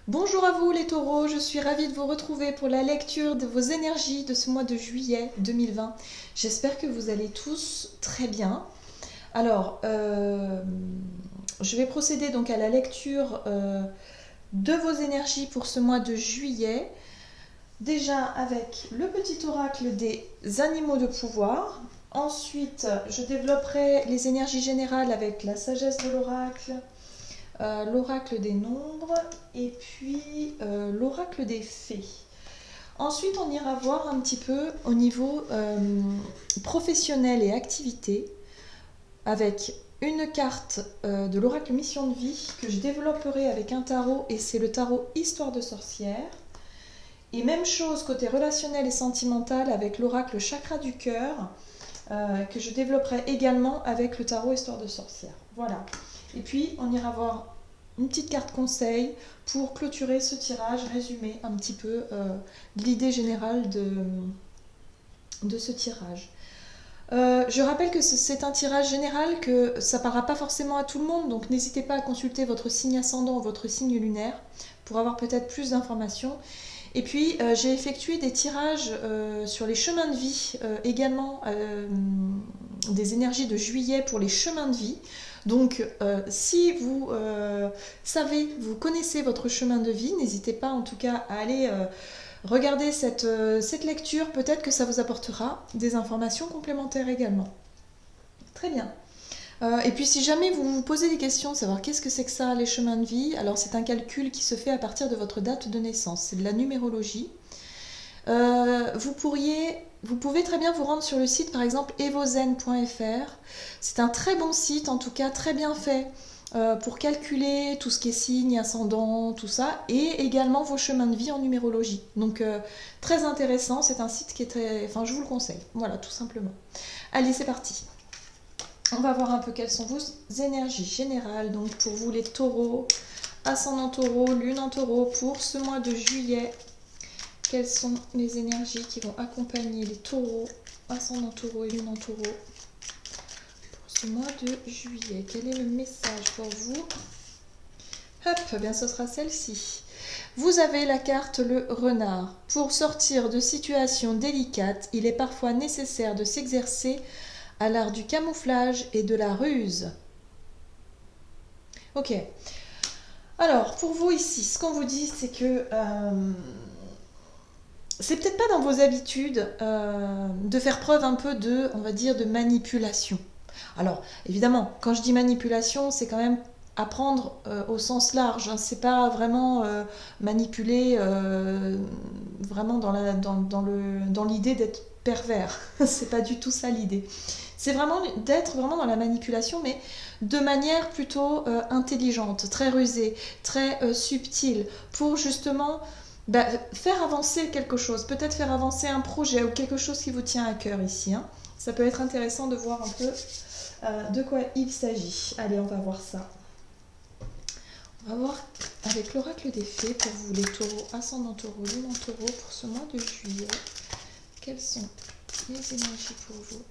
Bonjour à vous les taureaux, je suis ravie de vous retrouver pour la lecture de vos énergies de ce mois de juillet 2020. J'espère que vous allez tous très bien. Alors, je vais procéder donc à la lecture de vos énergies pour ce mois de juillet. Déjà avec le petit oracle des animaux de pouvoir. Ensuite, je développerai les énergies générales avec la sagesse de l'oracle, l'oracle des nombres et puis l'oracle des fées. Ensuite, on ira voir un petit peu au niveau professionnel et activité avec une carte de l'oracle mission de vie que je développerai avec un tarot et c'est le tarot Histoire de sorcière. Et même chose côté relationnel et sentimental avec l'oracle chakra du cœur que je développerai également avec le tarot Histoire de sorcière. Voilà. Et puis on ira voir une petite carte conseil pour clôturer ce tirage, résumer un petit peu l'idée générale de ce tirage. Je rappelle que c'est un tirage général, que ça ne parlera pas forcément à tout le monde, donc n'hésitez pas à consulter votre signe ascendant ou votre signe lunaire pour avoir peut-être plus d'informations. Et puis j'ai effectué des tirages sur les chemins de vie, également des énergies de juillet pour les chemins de vie. Donc si vous savez, vous connaissez votre chemin de vie, n'hésitez pas en tout cas à aller regarder cette lecture, peut-être que ça vous apportera des informations complémentaires également. Très bien. Et puis si jamais vous vous posez des questions, savoir qu'est-ce que c'est que ça, les chemins de vie, alors c'est un calcul qui se fait à partir de votre date de naissance, c'est de la numérologie. Vous pouvez très bien vous rendre sur le site par exemple evozen.fr. C'est un très bon site, en tout cas très bien fait pour calculer tout ce qui est signe, ascendant, tout ça, et également vos chemins de vie en numérologie. Donc très intéressant, c'est un site qui est très... Enfin je vous le conseille, voilà tout simplement. Allez c'est parti. On va voir un peu quelles sont vos énergies générales, donc pour vous les taureaux, ascendant taureau, lune en taureau, pour ce mois de juillet. Quelles sont les énergies qui vont accompagner les taureaux, ascendant taureau et lune en taureau pour ce mois de juillet? Quel est le message pour vous? Hop, bien ce sera celle-ci. Vous avez la carte le renard. Pour sortir de situations délicates, il est parfois nécessaire de s'exercer à l'art du camouflage et de la ruse. Ok. Alors, pour vous ici, ce qu'on vous dit, c'est que c'est peut-être pas dans vos habitudes de faire preuve un peu de, on va dire, de manipulation. Alors, évidemment, quand je dis manipulation, c'est quand même apprendre au sens large. Hein. C'est pas vraiment manipuler vraiment dans l'idée d'être pervers. C'est pas du tout ça l'idée. C'est vraiment d'être vraiment dans la manipulation, mais de manière plutôt intelligente, très rusée, très subtile, pour justement faire avancer quelque chose, peut-être faire avancer un projet ou quelque chose qui vous tient à cœur ici. Hein. Ça peut être intéressant de voir un peu de quoi il s'agit. Allez, on va voir ça. On va voir avec l'oracle des fées pour vous les taureaux, ascendant taureau, lune en taureau pour ce mois de juillet. Quelles sont les énergies pour vous?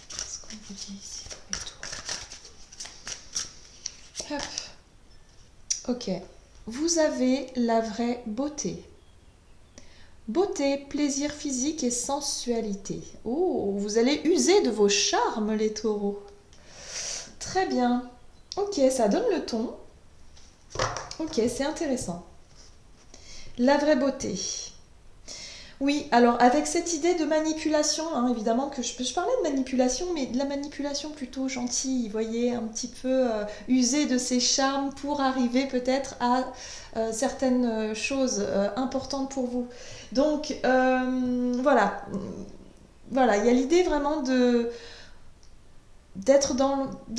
Qu'est-ce qu'on vous dit ici pour les taureaux? Hop. Ok. Vous avez la vraie beauté. Beauté, plaisir physique et sensualité. Oh, vous allez user de vos charmes, les taureaux. Très bien. Ok, ça donne le ton. Ok, c'est intéressant. La vraie beauté. Oui, alors avec cette idée de manipulation, hein, évidemment que je parlais de manipulation, mais de la manipulation plutôt gentille, vous voyez, un petit peu user de ses charmes pour arriver peut-être à certaines choses importantes pour vous. Donc voilà, voilà, il y a l'idée vraiment de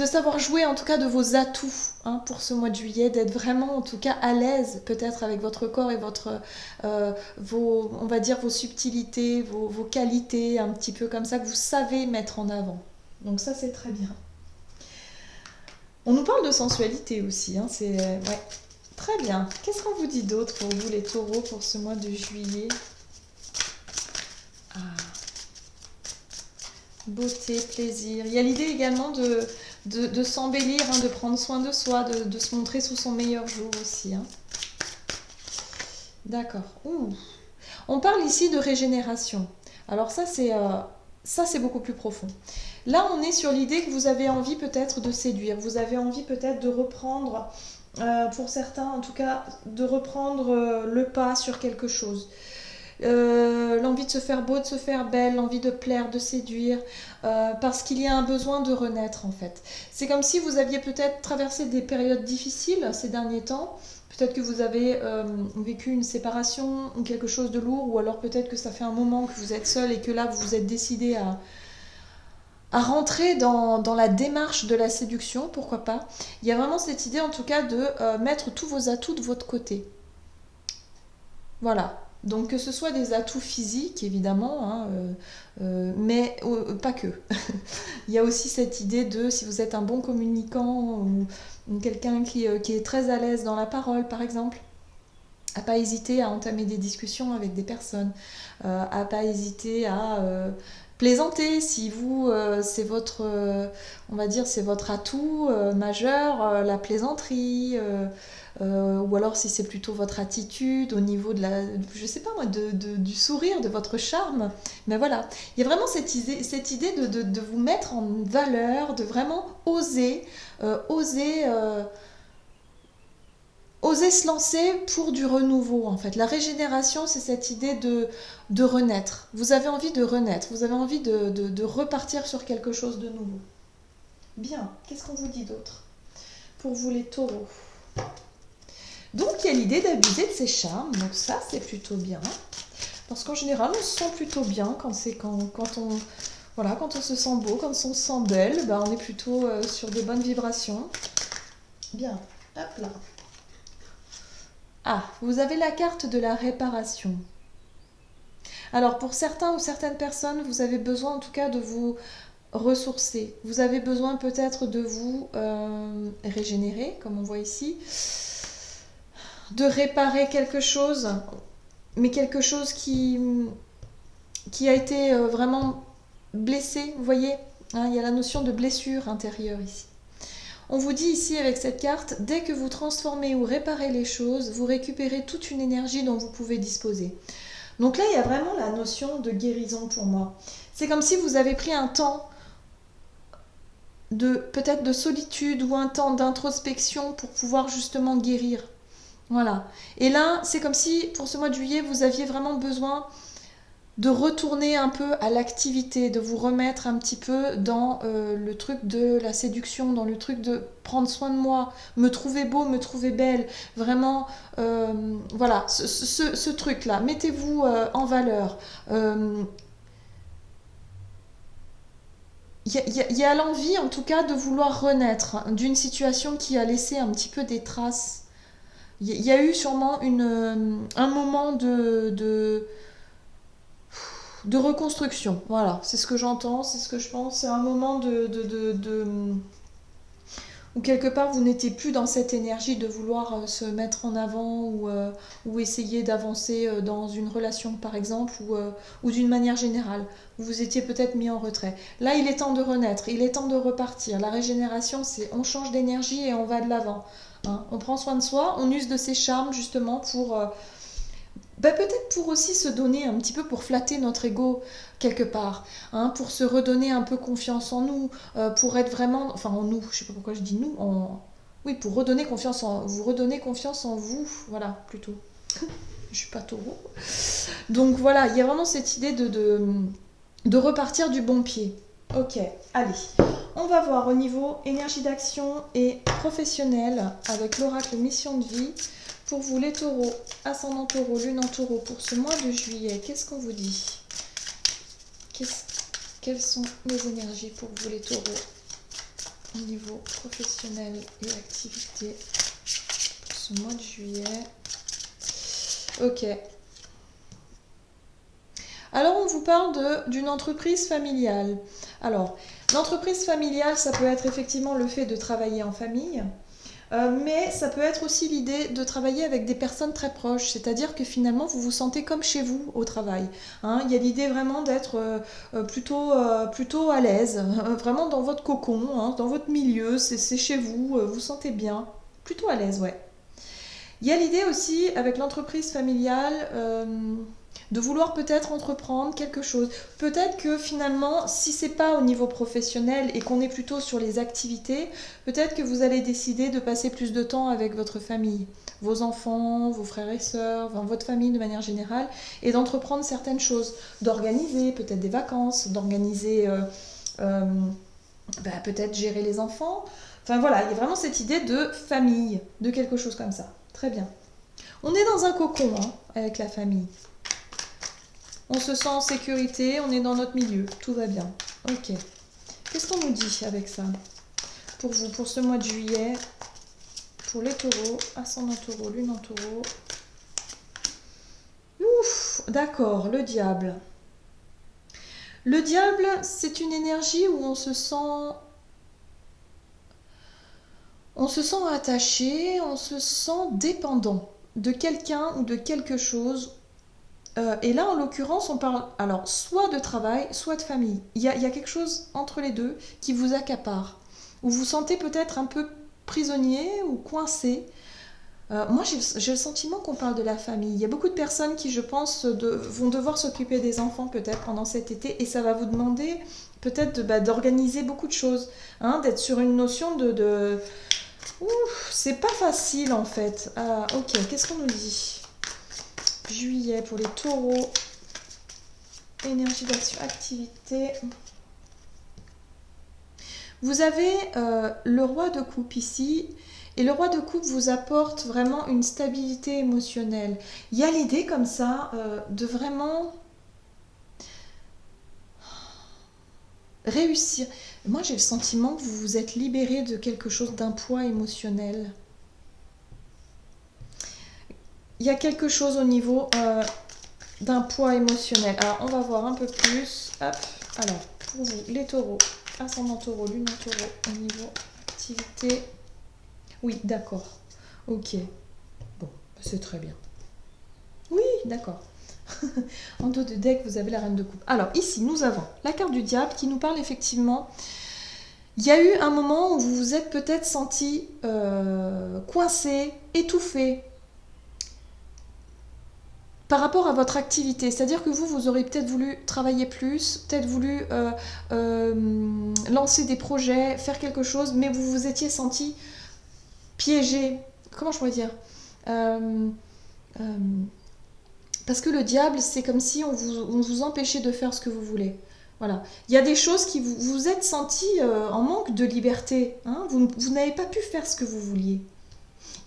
savoir jouer en tout cas de vos atouts hein, pour ce mois de juillet, d'être vraiment en tout cas à l'aise peut-être avec votre corps et on va dire vos subtilités, vos qualités, un petit peu comme ça que vous savez mettre en avant. Donc ça c'est très bien. On nous parle de sensualité aussi, hein, c'est ouais, très bien. Qu'est-ce qu'on vous dit d'autre pour vous les taureaux pour ce mois de juillet? Beauté, plaisir. Il y a l'idée également de s'embellir, hein, de prendre soin de soi, de se montrer sous son meilleur jour aussi. Hein. D'accord. Ouh. On parle ici de régénération. Alors ça c'est beaucoup plus profond. Là, on est sur l'idée que vous avez envie peut-être de séduire, vous avez envie peut-être de reprendre, pour certains en tout cas, de reprendre le pas sur quelque chose. L'envie de se faire beau, de se faire belle, l'envie de plaire, de séduire, parce qu'il y a un besoin de renaître en fait. C'est comme si vous aviez peut-être traversé des périodes difficiles ces derniers temps. Peut-être que vous avez vécu une séparation ou quelque chose de lourd, ou alors peut-être que ça fait un moment que vous êtes seul et que là vous vous êtes décidé à rentrer dans la démarche de la séduction, pourquoi pas. Il y a vraiment cette idée en tout cas de mettre tous vos atouts de votre côté. Voilà. Donc que ce soit des atouts physiques évidemment, hein, mais pas que. Il y a aussi cette idée de si vous êtes un bon communicant ou quelqu'un qui est très à l'aise dans la parole par exemple, à pas hésiter à entamer des discussions avec des personnes, à pas hésiter à plaisanter si vous c'est votre on va dire c'est votre atout majeur, la plaisanterie, ou alors si c'est plutôt votre attitude au niveau de la je sais pas moi du sourire, de votre charme. Mais voilà, il y a vraiment cette idée de vous mettre en valeur, de vraiment oser oser se lancer pour du renouveau en fait. La régénération, c'est cette idée de renaître. Vous avez envie de renaître, vous avez envie de repartir sur quelque chose de nouveau. Bien, qu'est-ce qu'on vous dit d'autre pour vous les taureaux? Donc il y a l'idée d'abuser de ses charmes, donc ça c'est plutôt bien. Parce qu'en général on se sent plutôt bien quand on se sent beau, quand on se sent belle, bah, on est plutôt sur de bonnes vibrations. Bien, hop là. Ah, vous avez la carte de la réparation. Alors pour certains ou certaines personnes, vous avez besoin en tout cas de vous ressourcer. Vous avez besoin peut-être de vous régénérer, comme on voit ici, de réparer quelque chose, mais quelque chose qui a été vraiment blessé, vous voyez, hein, il y a la notion de blessure intérieure ici. On vous dit ici avec cette carte, dès que vous transformez ou réparez les choses, vous récupérez toute une énergie dont vous pouvez disposer. Donc là, il y a vraiment la notion de guérison pour moi. C'est comme si vous avez pris un temps peut-être de solitude ou un temps d'introspection pour pouvoir justement guérir. Voilà. Et là, c'est comme si pour ce mois de juillet, vous aviez vraiment besoin de retourner un peu à l'activité, de vous remettre un petit peu dans le truc de la séduction, dans le truc de prendre soin de moi, me trouver beau, me trouver belle, vraiment, voilà, ce truc-là, mettez-vous en valeur. Il y a l'envie, en tout cas, de vouloir renaître d'une situation qui a laissé un petit peu des traces. Il y a eu sûrement un moment de reconstruction, voilà, c'est ce que j'entends, c'est ce que je pense, c'est un moment où quelque part vous n'étiez plus dans cette énergie de vouloir se mettre en avant ou essayer d'avancer dans une relation par exemple ou d'une manière générale, vous vous étiez peut-être mis en retrait. Là il est temps de renaître, il est temps de repartir, la régénération c'est on change d'énergie et on va de l'avant, hein. On prend soin de soi, on use de ses charmes justement pour... peut-être pour aussi se donner un petit peu, pour flatter notre ego quelque part, hein, pour se redonner un peu confiance en nous, pour être vraiment, enfin en nous, je sais pas pourquoi je dis nous, oui, pour redonner confiance vous redonner confiance en vous, voilà, plutôt. Je suis pas taureau. Donc voilà, il y a vraiment cette idée de repartir du bon pied. Ok, allez, on va voir au niveau énergie d'action et professionnel avec l'oracle mission de vie. Pour vous les taureaux, ascendant taureau, lune en taureau, pour ce mois de juillet, qu'est-ce qu'on vous dit? Quelles sont les énergies pour vous les taureaux au niveau professionnel et activité pour ce mois de juillet? Ok. Alors on vous parle d'une entreprise familiale. Alors, l'entreprise familiale, ça peut être effectivement le fait de travailler en famille. Mais ça peut être aussi l'idée de travailler avec des personnes très proches, c'est-à-dire que finalement vous vous sentez comme chez vous au travail. Hein. Il y a l'idée vraiment d'être plutôt à l'aise, vraiment dans votre cocon, hein, dans votre milieu, c'est chez vous, vous vous sentez bien, plutôt à l'aise, ouais. Il y a l'idée aussi avec l'entreprise familiale de vouloir peut-être entreprendre quelque chose. Peut-être que finalement, si c'est pas au niveau professionnel et qu'on est plutôt sur les activités, peut-être que vous allez décider de passer plus de temps avec votre famille, vos enfants, vos frères et sœurs, enfin, votre famille de manière générale, et d'entreprendre certaines choses, d'organiser peut-être des vacances, d'organiser euh, peut-être gérer les enfants. Enfin voilà, il y a vraiment cette idée de famille, de quelque chose comme ça. Très bien. On est dans un cocon hein, avec la famille. On se sent en sécurité, on est dans notre milieu, tout va bien. Ok. Qu'est-ce qu'on nous dit avec ça? Pour vous, pour ce mois de juillet, pour les taureaux, ascendant taureau, lune en taureau. Ouf, d'accord, le diable. Le diable, c'est une énergie où on se sent attaché, on se sent dépendant de quelqu'un ou de quelque chose. Et là, en l'occurrence, on parle alors soit de travail, soit de famille. Il y a quelque chose entre les deux qui vous accapare, où vous vous sentez peut-être un peu prisonnier ou coincé. Moi, j'ai le sentiment qu'on parle de la famille. Il y a beaucoup de personnes qui, je pense, vont devoir s'occuper des enfants peut-être pendant cet été, et ça va vous demander peut-être d'organiser beaucoup de choses, hein, d'être sur une notion de... Ouf, c'est pas facile en fait. Ah, ok, qu'est-ce qu'on nous dit? Juillet pour les taureaux. Énergie d'action, activité. Vous avez le roi de coupe ici. Et le roi de coupe vous apporte vraiment une stabilité émotionnelle. Il y a l'idée comme ça de vraiment réussir. Moi j'ai le sentiment que vous vous êtes libéré de quelque chose, d'un poids émotionnel. Il y a quelque chose au niveau d'un poids émotionnel. Alors, on va voir un peu plus. Hop. Alors, pour vous, les taureaux, ascendant taureau, lune en taureau, au niveau activité. Oui, d'accord. Ok. Bon, c'est très bien. Oui, d'accord. En dos de deck, vous avez la reine de coupe. Alors, ici, nous avons la carte du diable qui nous parle effectivement. Il y a eu un moment où vous vous êtes peut-être senti coincé, étouffé, par rapport à votre activité. C'est-à-dire que vous aurez peut-être voulu travailler plus, peut-être voulu lancer des projets, faire quelque chose, mais vous vous étiez senti piégé. Comment je pourrais dire euh, euh, Parce que le diable, c'est comme si on vous empêchait de faire ce que vous voulez. Voilà. Il y a des choses qui vous êtes senti en manque de liberté. Hein, vous n'avez pas pu faire ce que vous vouliez.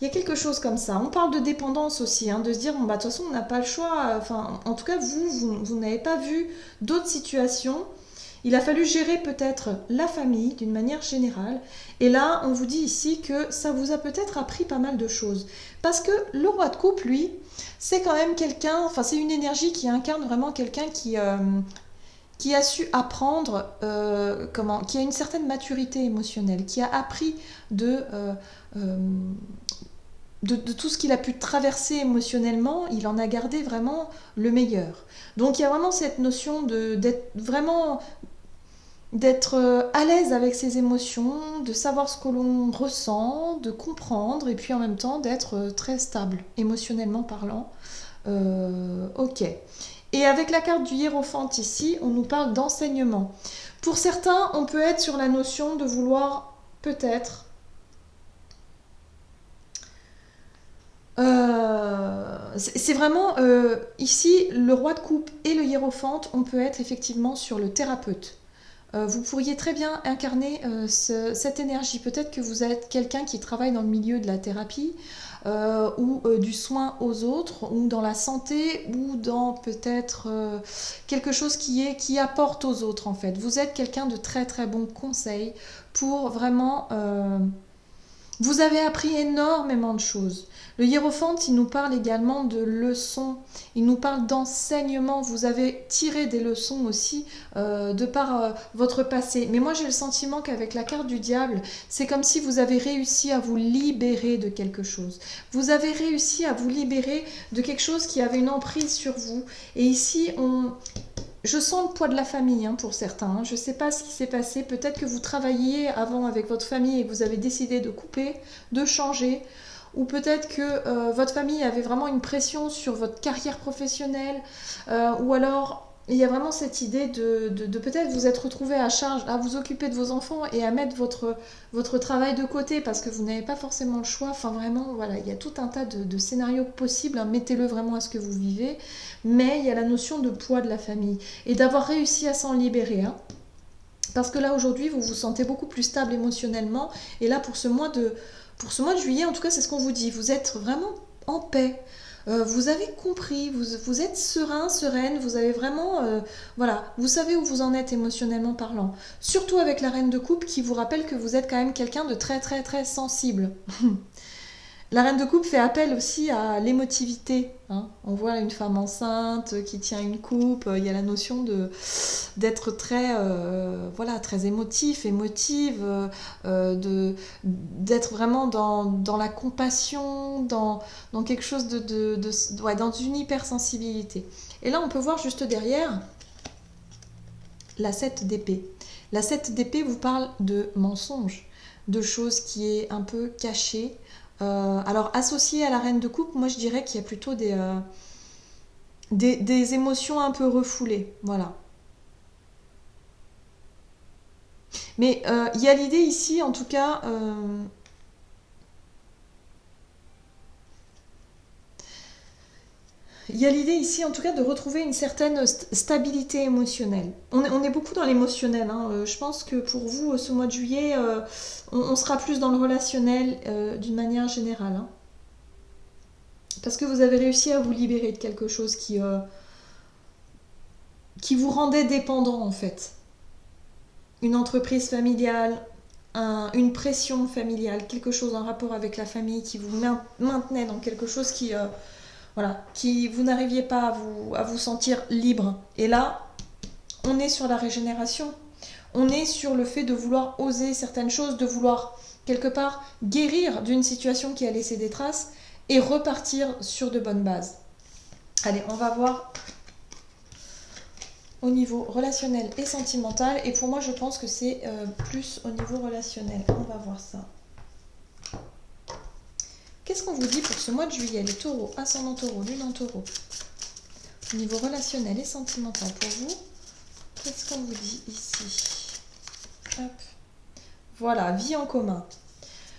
Il y a quelque chose comme ça. On parle de dépendance aussi, hein, de se dire, bon, bah, de toute façon, on n'a pas le choix. Enfin, en tout cas, vous n'avez pas vu d'autres situations. Il a fallu gérer peut-être la famille d'une manière générale. Et là, on vous dit ici que ça vous a peut-être appris pas mal de choses. Parce que le roi de coupe, lui, c'est quand même quelqu'un, enfin, c'est une énergie qui incarne vraiment quelqu'un qui a su apprendre, qui a une certaine maturité émotionnelle, qui a appris euh, de tout ce qu'il a pu traverser émotionnellement, il en a gardé vraiment le meilleur. Donc il y a vraiment cette notion d'être à l'aise avec ses émotions, de savoir ce que l'on ressent, de comprendre, et puis en même temps d'être très stable, émotionnellement parlant. Ok. Et avec la carte du hiérophant ici, on nous parle d'enseignement. Pour certains, on peut être sur la notion de vouloir peut-être c'est vraiment ici le roi de coupe et le hiérophante, on peut être effectivement sur le thérapeute. Vous pourriez très bien incarner cette énergie. Peut-être que vous êtes quelqu'un qui travaille dans le milieu de la thérapie ou du soin aux autres, ou dans la santé, ou dans peut-être quelque chose qui apporte aux autres en fait. Vous êtes quelqu'un de très très bon conseil pour vraiment Vous avez appris énormément de choses. Le hiérophante, il nous parle également de leçons, il nous parle d'enseignement. Vous avez tiré des leçons aussi de par votre passé. Mais moi, j'ai le sentiment qu'avec la carte du diable, c'est comme si vous avez réussi à vous libérer de quelque chose. Vous avez réussi à vous libérer de quelque chose qui avait une emprise sur vous. Et ici, je sens le poids de la famille pour certains. Je ne sais pas ce qui s'est passé. Peut-être que vous travailliez avant avec votre famille et que vous avez décidé de couper, de changer. Ou peut-être que votre famille avait vraiment une pression sur votre carrière professionnelle. Ou alors, il y a vraiment cette idée de peut-être vous être retrouvé à charge, à vous occuper de vos enfants et à mettre votre travail de côté parce que vous n'avez pas forcément le choix. Enfin, vraiment, voilà, il y a tout un tas de scénarios possibles. Mettez-le vraiment à ce que vous vivez. Mais il y a la notion de poids de la famille et d'avoir réussi à s'en libérer. Parce que là, aujourd'hui, vous vous sentez beaucoup plus stable émotionnellement. Et là, pour ce mois de juillet, en tout cas, c'est ce qu'on vous dit. Vous êtes vraiment en paix. Vous avez compris, vous êtes serein, sereine, vous avez vraiment, voilà, vous savez où vous en êtes émotionnellement parlant. Surtout avec la reine de coupe qui vous rappelle que vous êtes quand même quelqu'un de très très très sensible. La reine de coupe fait appel aussi à l'émotivité. On voit une femme enceinte qui tient une coupe. Il y a la notion d'être très, voilà, très émotive, d'être vraiment dans la compassion, dans quelque chose ouais, dans une hypersensibilité. Et là, on peut voir juste derrière la 7 d'épée. La 7 d'épée vous parle de mensonges, de choses qui est un peu cachées. Alors associé à la reine de coupe, moi je dirais qu'il y a plutôt des émotions un peu refoulées, voilà. Mais il y a l'idée ici, en tout cas, il y a l'idée ici, en tout cas, de retrouver une certaine stabilité émotionnelle. On est beaucoup dans l'émotionnel. Je pense que pour vous, ce mois de juillet, on sera plus dans le relationnel d'une manière générale. Parce que vous avez réussi à vous libérer de quelque chose qui vous rendait dépendant, en fait. Une entreprise familiale, une pression familiale, quelque chose en rapport avec la famille qui vous maintenait dans quelque chose qui... voilà, qui vous n'arriviez pas à vous sentir libre. Et là, on est sur la régénération. On est sur le fait de vouloir oser certaines choses, de vouloir quelque part guérir d'une situation qui a laissé des traces et repartir sur de bonnes bases. Allez, on va voir au niveau relationnel et sentimental. Et pour moi, je pense que c'est plus au niveau relationnel. On va voir ça. Qu'est-ce qu'on vous dit pour ce mois de juillet, les taureaux, ascendant taureau, lune en taureau? Au niveau relationnel et sentimental pour vous, qu'est-ce qu'on vous dit ici? Hop. Voilà, vie en commun.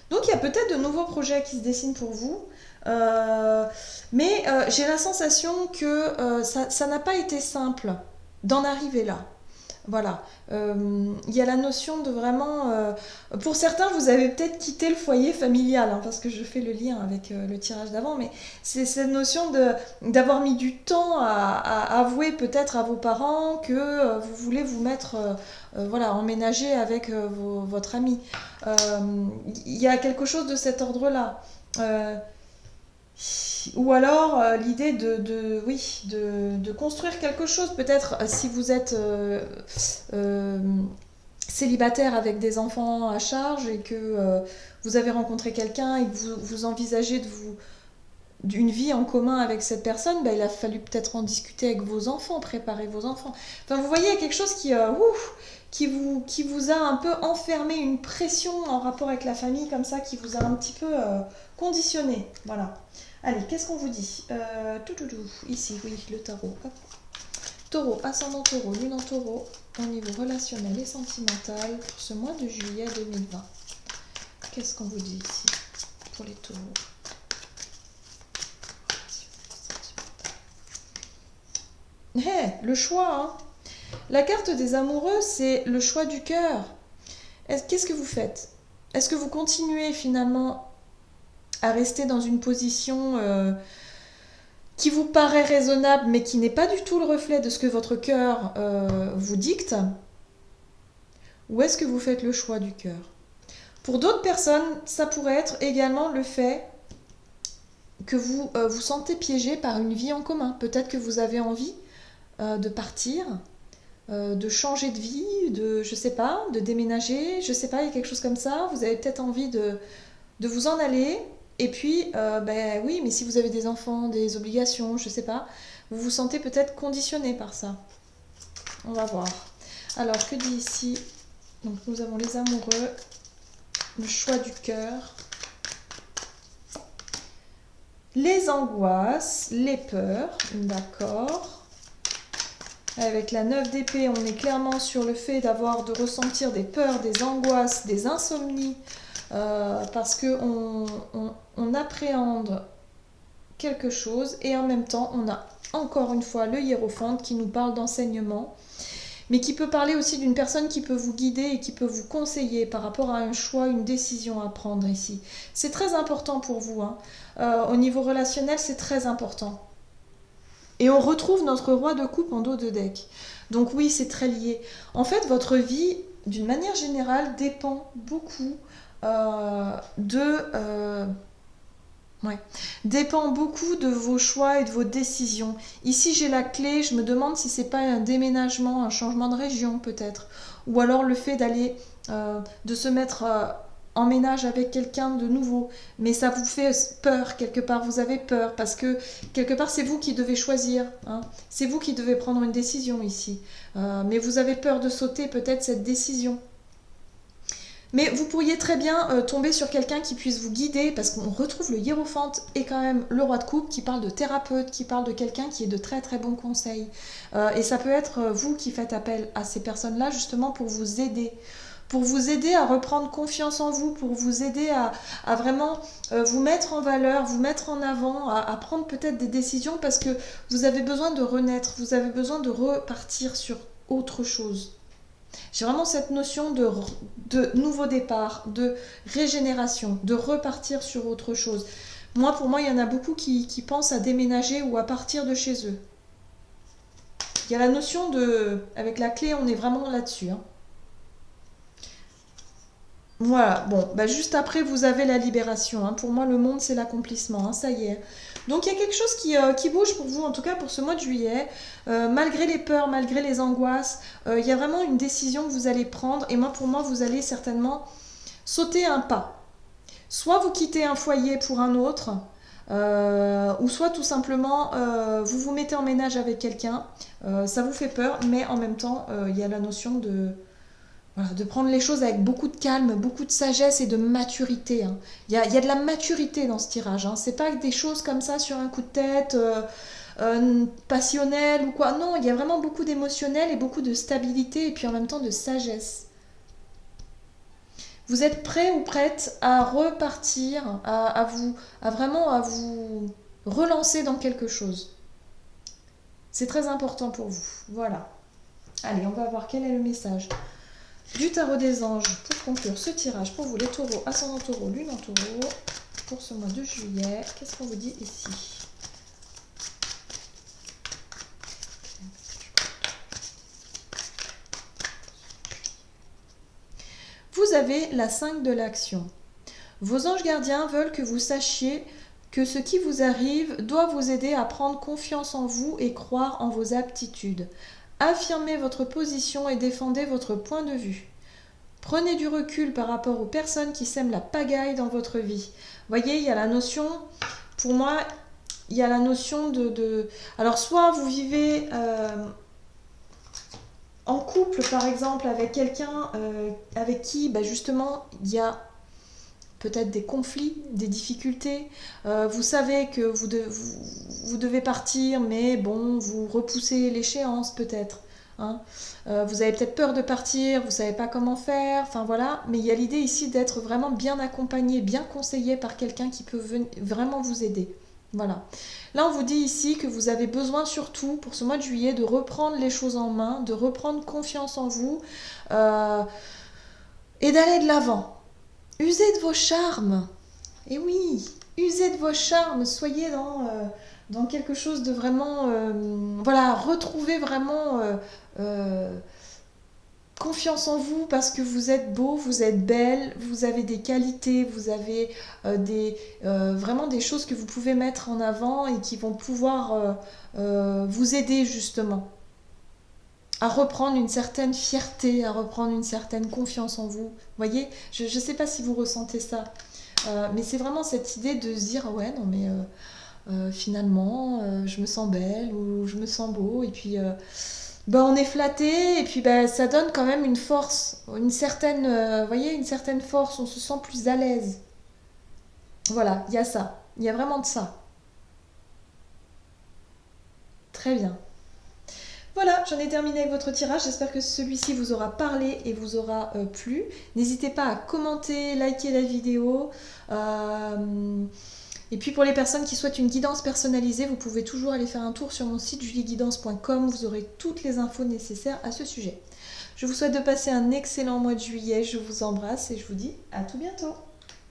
Donc il y a peut-être de nouveaux projets qui se dessinent pour vous. Mais j'ai la sensation que ça n'a pas été simple d'en arriver là. Voilà, il y a la notion de vraiment... pour certains, vous avez peut-être quitté le foyer familial, parce que je fais le lien avec le tirage d'avant, mais c'est cette notion d'avoir mis du temps à avouer peut-être à vos parents que vous voulez vous mettre, voilà, emménager avec votre ami. Il y a quelque chose de cet ordre-là. Ou alors l'idée de construire quelque chose, peut-être si vous êtes célibataire avec des enfants à charge et que vous avez rencontré quelqu'un et que vous envisagez d'une vie en commun avec cette personne, il a fallu peut-être en discuter avec vos enfants, préparer vos enfants. Enfin, vous voyez, il y a quelque chose qui vous a un peu enfermé, une pression en rapport avec la famille comme ça, qui vous a un petit peu conditionné. Voilà. Allez, qu'est-ce qu'on vous dit ici, oui, le tarot. Hop. Taureau, ascendant taureau, lune en taureau, au niveau relationnel et sentimental pour ce mois de juillet 2020. Qu'est-ce qu'on vous dit ici pour les taureaux? Le choix, La carte des amoureux, c'est le choix du cœur. Qu'est-ce que vous faites? Est-ce que vous continuez finalement à rester dans une position qui vous paraît raisonnable, mais qui n'est pas du tout le reflet de ce que votre cœur vous dicte? Ou est-ce que vous faites le choix du cœur? Pour d'autres personnes, ça pourrait être également le fait que vous vous sentez piégé par une vie en commun. Peut-être que vous avez envie de partir, de changer de vie, je sais pas, de déménager, je sais pas, il y a quelque chose comme ça. Vous avez peut-être envie de vous en aller. Et puis, ben oui, mais si vous avez des enfants, des obligations, je sais pas, vous vous sentez peut-être conditionné par ça. On va voir. Alors, que dit ici? Donc, nous avons les amoureux, le choix du cœur, les angoisses, les peurs, d'accord. Avec la 9 d'épée, on est clairement sur le fait de ressentir des peurs, des angoisses, des insomnies, parce qu'on appréhende quelque chose et en même temps, on a encore une fois le hiérophante qui nous parle d'enseignement, mais qui peut parler aussi d'une personne qui peut vous guider et qui peut vous conseiller par rapport à un choix, une décision à prendre ici. C'est très important pour vous, hein. Au niveau relationnel, c'est très important. Et on retrouve notre roi de coupe en dos de deck. Donc oui, c'est très lié. En fait, votre vie, d'une manière générale, dépend beaucoup ouais, dépend beaucoup de vos choix et de vos décisions. Ici, j'ai la clé. Je me demande si c'est pas un déménagement, un changement de région peut-être, ou alors le fait d'aller, de se mettre en ménage avec quelqu'un de nouveau. Mais ça vous fait peur quelque part. Vous avez peur parce que quelque part c'est vous qui devez choisir, hein. C'est vous qui devez prendre une décision ici. Mais vous avez peur de sauter peut-être cette décision. Mais vous pourriez très bien tomber sur quelqu'un qui puisse vous guider, parce qu'on retrouve le hiérophante et quand même le roi de coupe qui parle de thérapeute, qui parle de quelqu'un qui est de très très bons conseils. Et ça peut être vous qui faites appel à ces personnes-là justement pour vous aider à reprendre confiance en vous, pour vous aider à vraiment vous mettre en valeur, vous mettre en avant, à prendre peut-être des décisions parce que vous avez besoin de renaître, vous avez besoin de repartir sur autre chose. J'ai vraiment cette notion de nouveau départ, de régénération, de repartir sur autre chose. Moi, pour moi, il y en a beaucoup qui pensent à déménager ou à partir de chez eux. Il y a la notion de... Avec la clé, on est vraiment là-dessus, hein. Voilà, bon, bah juste après, vous avez la libération, hein. Pour moi, le monde, c'est l'accomplissement, hein, ça y est. Donc, il y a quelque chose qui bouge pour vous, en tout cas pour ce mois de juillet. Malgré les peurs, malgré les angoisses, il y a vraiment une décision que vous allez prendre. Et moi, pour moi, vous allez certainement sauter un pas. Soit vous quittez un foyer pour un autre, ou soit tout simplement vous vous mettez en ménage avec quelqu'un. Ça vous fait peur, mais en même temps, il y a la notion voilà, de prendre les choses avec beaucoup de calme, beaucoup de sagesse et de maturité, hein. Il y a de la maturité dans ce tirage, hein. C'est pas que des choses comme ça sur un coup de tête, passionnel ou quoi. Non, il y a vraiment beaucoup d'émotionnel et beaucoup de stabilité et puis en même temps de sagesse. Vous êtes prêt ou prête à repartir, à vous relancer dans quelque chose. C'est très important pour vous. Voilà. Allez, on va voir quel est le message du tarot des anges pour conclure ce tirage pour vous les taureaux, ascendant taureau, lune en taureau pour ce mois de juillet. Qu'est-ce qu'on vous dit ici? Vous avez la 5 de l'action. Vos anges gardiens veulent que vous sachiez que ce qui vous arrive doit vous aider à prendre confiance en vous et croire en vos aptitudes. Affirmez votre position et défendez votre point de vue. Prenez du recul par rapport aux personnes qui sèment la pagaille dans votre vie. Vous voyez, il y a la notion, pour moi, il y a la notion Alors, soit vous vivez en couple, par exemple, avec quelqu'un avec qui, justement, il y a peut-être des conflits, des difficultés. Vous savez que vous devez partir, mais bon, vous repoussez l'échéance peut-être, hein. Vous avez peut-être peur de partir, vous ne savez pas comment faire, enfin voilà. Mais il y a l'idée ici d'être vraiment bien accompagné, bien conseillé par quelqu'un qui peut vraiment vous aider. Voilà. Là, on vous dit ici que vous avez besoin surtout, pour ce mois de juillet, de reprendre les choses en main, de reprendre confiance en vous et d'aller de l'avant. Usez de vos charmes. Et oui, usez de vos charmes. Soyez dans quelque chose de vraiment... voilà, retrouvez vraiment confiance en vous parce que vous êtes beau, vous êtes belle, vous avez des qualités, vous avez vraiment des choses que vous pouvez mettre en avant et qui vont pouvoir vous aider justement à reprendre une certaine fierté, à reprendre une certaine confiance en vous. Vous voyez, je ne sais pas si vous ressentez ça, mais c'est vraiment cette idée de se dire, ouais, non mais finalement, je me sens belle ou je me sens beau, et puis bah, on est flatté, et puis bah, ça donne quand même une force, une certaine, vous voyez, une certaine force, on se sent plus à l'aise. Voilà, il y a ça, il y a vraiment de ça. Très bien. Voilà, j'en ai terminé avec votre tirage. J'espère que celui-ci vous aura parlé et vous aura plu. N'hésitez pas à commenter, liker la vidéo. Et puis pour les personnes qui souhaitent une guidance personnalisée, vous pouvez toujours aller faire un tour sur mon site julieguidance.com. Vous aurez toutes les infos nécessaires à ce sujet. Je vous souhaite de passer un excellent mois de juillet. Je vous embrasse et je vous dis à tout bientôt.